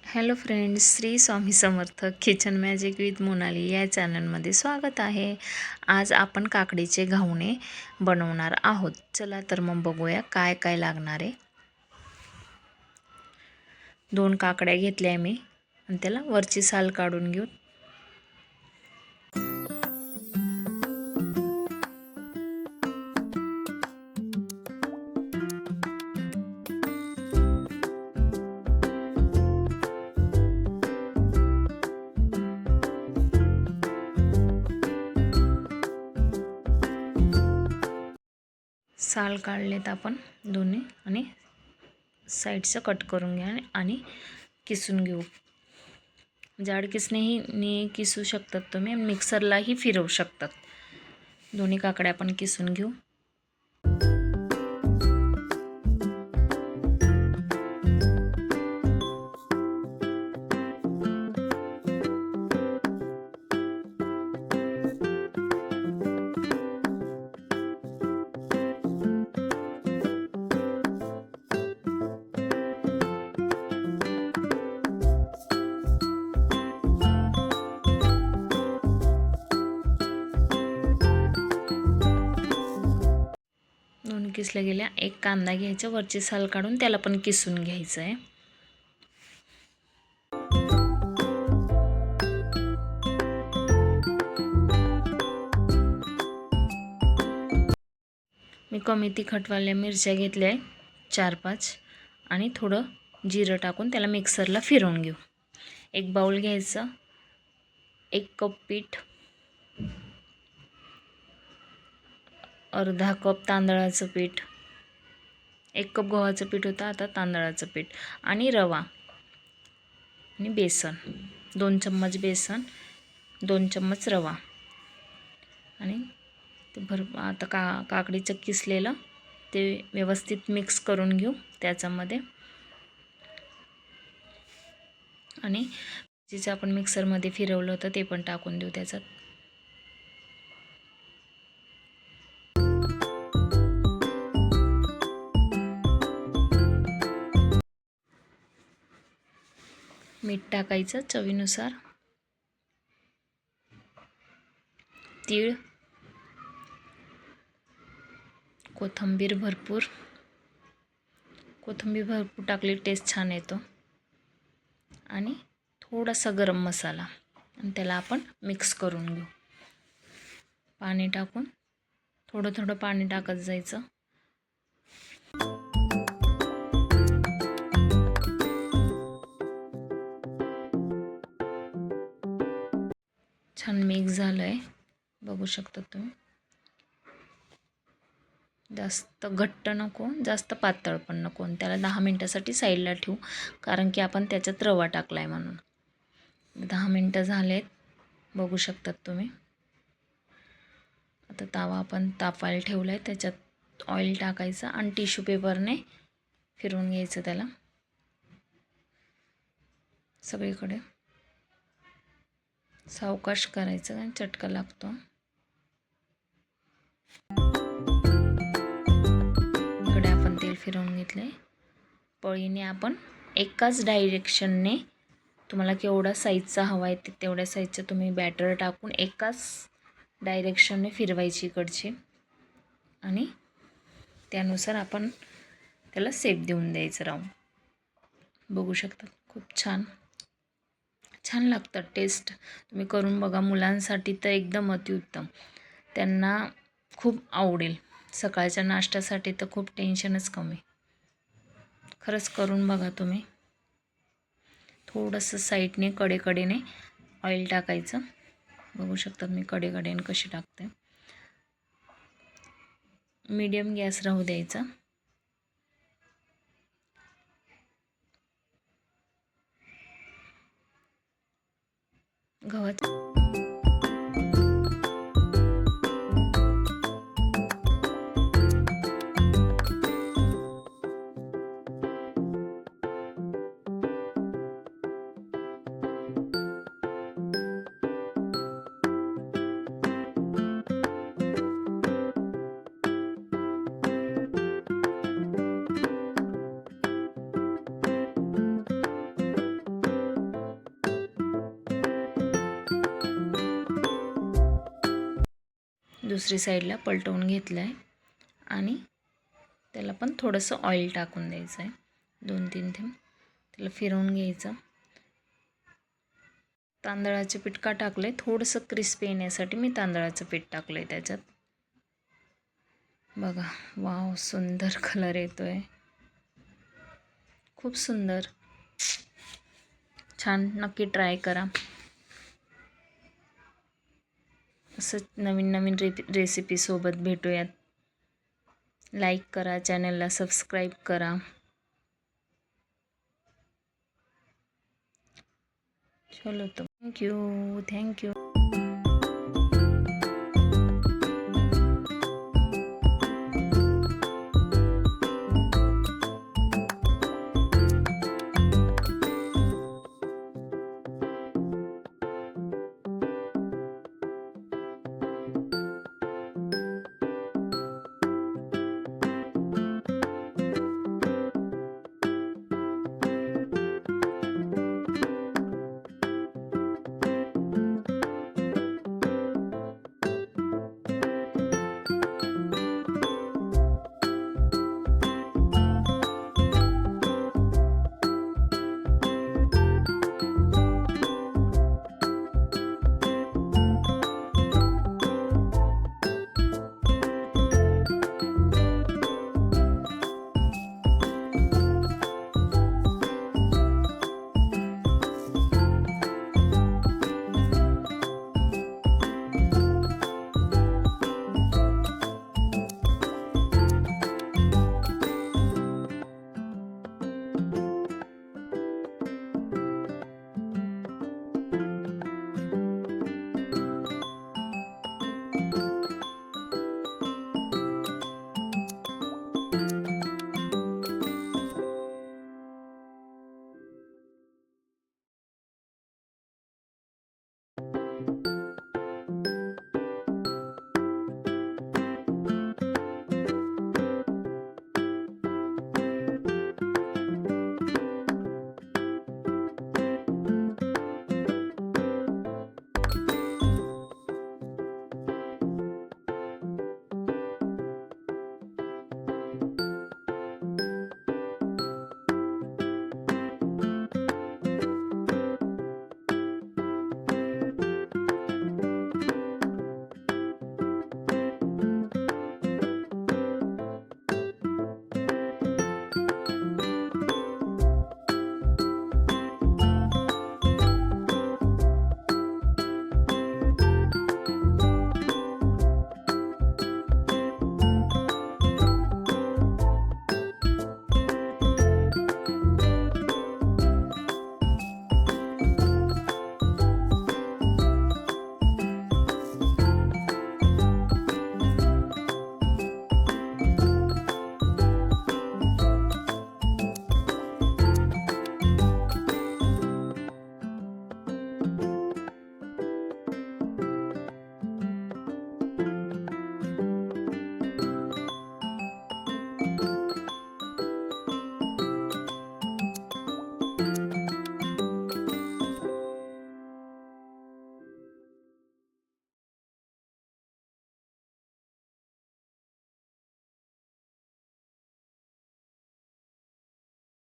Hello friends, Shri Swami Samarth kitchen magic with Monali या चॅनलमध्ये स्वागत आहे. आज आपण काकडीचे घावणे बनवणार आहोत. चला तर मग बघूया काय काय लागणार आहे. 2 काकड्या घेतल्या मी आणि त्याला वरची साल काढून घेऊ. साल काढलेत आपण दोन्ही आणि साईडचं कट करून घ्या आणि किसून घेऊ. जाड किसणेही किसू शकतात तुम्ही, मिक्सरलाही फिरवू शकतात. दोन्ही काकड्या आपण किसून घेऊ. दोन्ही किसल्या गेल्या. एक कांदा घ्यायचा, वरची साल काढून त्याला पण किसून घ्यायचं आहे. मी कमी तिखटवाल्या मिरच्या घेतल्या आहे 4-5 आणि थोडं जिरं टाकून त्याला मिक्सरला फिरवून घेऊ. एक बाउल घ्यायचं, 1 कप पीठ, अर्धा कप तांदळाचं पीठ, 1 कप गव्हाचं पीठ होतं, आता तांदळाचं पीठ आणि रवा आणि बेसन, 2 चम्मच बेसन, 2 चम्मच रवा आणि ते आता काकडीचं किसलेलं ते व्यवस्थित मिक्स करून घेऊ त्याच्यामध्ये. आणि जिचं आपण मिक्सरमध्ये फिरवलं होतं ते पण टाकून देऊ त्याच्यात. मीठ टाकायचं चवीनुसार, तीळ, कोथिंबीर भरपूर टाकली टेस्ट छान येतो आणि थोडासा गरम मसाला आणि त्याला आपण मिक्स करून घेऊ. पाणी टाकून थोडं पाणी टाकत जायचं. छान मिक्स झालं आहे, बघू शकता तुम्ही. जास्त घट्ट नको, जास्त पातळ पण नको. त्याला 10 मिनटासाठी साईडला ठेवू, कारण की आपण त्याच्यात रवा टाकला आहे म्हणून. 10 मिनटं झालेत, बघू शकतात तुम्ही. आता तवा आपण तापायला ठेवला आहे, त्याच्यात ऑइल टाकायचं आणि टिश्यू पेपरने फिरवून घ्यायचं त्याला सगळीकडे. सावकाश करायचं आणि चटका लागतो. इकडे आपण तेल फिरवून घेतले. पळीने आपण एकाच डायरेक्शनने, तुम्हाला केवढा साईजचा हवा आहे तेवढ्या साईजचं तुम्ही बॅटर टाकून एकाच डायरेक्शनने फिरवायची इकडची आणि त्यानुसार आपण त्याला शेप देऊन द्यायचं राऊंड. बघू शकता खूप छान लागतं. टेस्ट तुम्ही करून बघा. मुलांसाठी तर एकदम अतिउत्तम, त्यांना खूप आवडेल. सकाळच्या नाश्त्यासाठी तर खूप टेन्शनच कमी. खरंच करून बघा तुम्ही. थोडंसं साईडने कडेने ऑइल टाकायचं. बघू शकता मी कडेने कशी टाकते. मीडियम गॅस राहू द्यायचा. गव्हाचं दुसरी साईडला पलटवून घेतलं आहे आणि त्याला पण थोडंसं ऑइल टाकून द्यायचं आहे, 2-3 थेंब. त्याला फिरवून घ्यायचं. तांदळाचे पीठ का टाकलं आहे, थोडंसं क्रिस्पी येण्यासाठी मी तांदळाचं पीठ टाकलं आहे त्याच्यात. बघा, वाव, सुंदर कलर येतो आहे, खूप सुंदर, छान. नक्की ट्राय करा. असं नवीन नवीन रेसिपीसोबत भेटूयात. लाईक करा, चॅनलला सबस्क्राईब करा. चलो, तो थँक्यू.